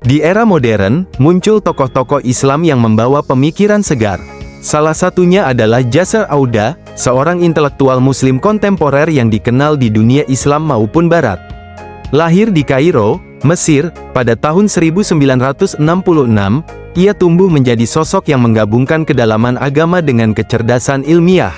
Di era modern, muncul tokoh-tokoh Islam yang membawa pemikiran segar. Salah satunya adalah Yasser Auda, seorang intelektual Muslim kontemporer yang dikenal di dunia Islam maupun Barat. Lahir di Kairo, Mesir, pada tahun 1966, ia tumbuh menjadi sosok yang menggabungkan kedalaman agama dengan kecerdasan ilmiah.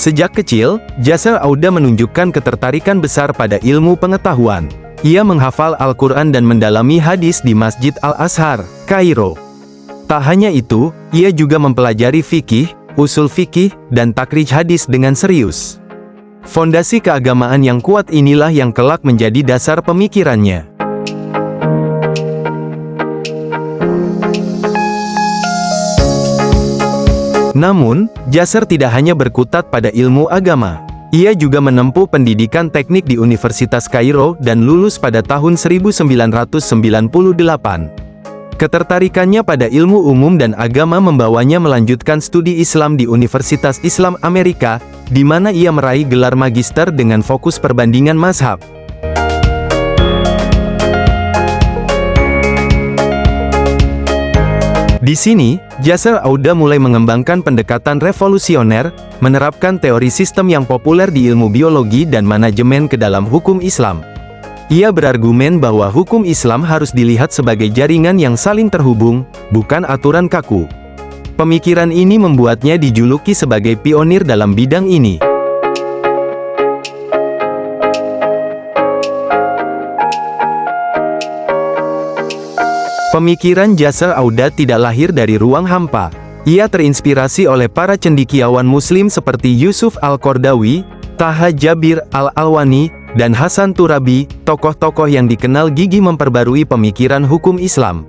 Sejak kecil, Yasser Auda menunjukkan ketertarikan besar pada ilmu pengetahuan. Ia menghafal Al-Quran dan mendalami hadis di Masjid Al-Azhar, Kairo. Tak hanya itu, ia juga mempelajari fikih, usul fikih, dan takrij hadis dengan serius. Fondasi keagamaan yang kuat inilah yang kelak menjadi dasar pemikirannya. Namun, Yasser tidak hanya berkutat pada ilmu agama. Ia juga menempuh pendidikan teknik di Universitas Kairo dan lulus pada tahun 1998. Ketertarikannya pada ilmu umum dan agama membawanya melanjutkan studi Islam di Universitas Islam Amerika, di mana ia meraih gelar magister dengan fokus perbandingan mazhab. Di sini, Yasser Auda mulai mengembangkan pendekatan revolusioner, menerapkan teori sistem yang populer di ilmu biologi dan manajemen ke dalam hukum Islam. Ia berargumen bahwa hukum Islam harus dilihat sebagai jaringan yang saling terhubung, bukan aturan kaku. Pemikiran ini membuatnya dijuluki sebagai pionir dalam bidang ini. Pemikiran Yasser Auda tidak lahir dari ruang hampa. Ia terinspirasi oleh para cendekiawan Muslim seperti Yusuf Al-Qaradawi, Taha Jabir Al-Alwani, dan Hasan Turabi, tokoh-tokoh yang dikenal gigih memperbarui pemikiran hukum Islam.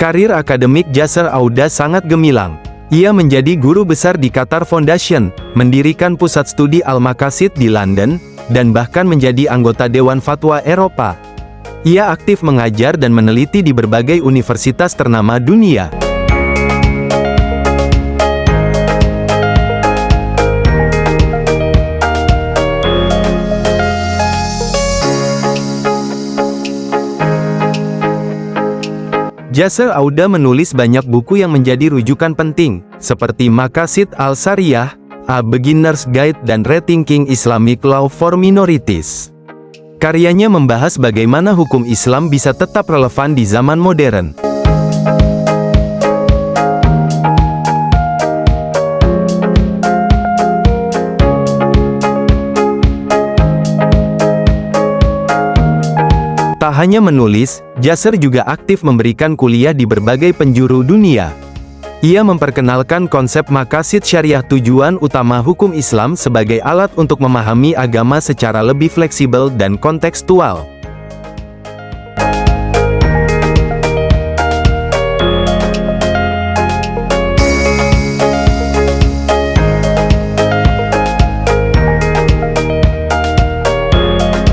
Karir akademik Yasser Auda sangat gemilang. Ia menjadi guru besar di Qatar Foundation, mendirikan pusat studi Al-Maqasid di London, dan bahkan menjadi anggota Dewan Fatwa Eropa. Ia aktif mengajar dan meneliti di berbagai universitas ternama dunia. Yasser Auda menulis banyak buku yang menjadi rujukan penting, seperti Maqasid Al-Syariah, A Beginner's Guide dan Rethinking Islamic Law for Minorities. Karyanya membahas bagaimana hukum Islam bisa tetap relevan di zaman modern. Tak hanya menulis, Yasser juga aktif memberikan kuliah di berbagai penjuru dunia. Ia memperkenalkan konsep maqasid syariah, tujuan utama hukum Islam, sebagai alat untuk memahami agama secara lebih fleksibel dan kontekstual.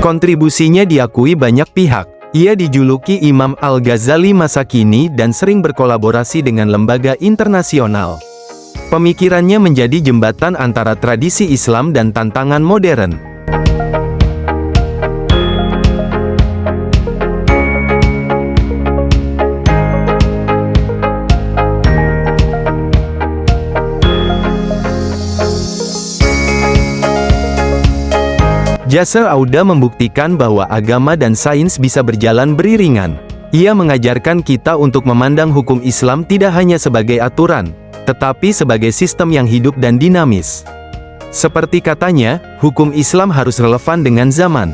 Kontribusinya diakui banyak pihak. Ia dijuluki Imam Al-Ghazali masa kini dan sering berkolaborasi dengan lembaga internasional. Pemikirannya menjadi jembatan antara tradisi Islam dan tantangan modern. Yasser Auda membuktikan bahwa agama dan sains bisa berjalan beriringan. Ia mengajarkan kita untuk memandang hukum Islam tidak hanya sebagai aturan, tetapi sebagai sistem yang hidup dan dinamis. Seperti katanya, hukum Islam harus relevan dengan zaman.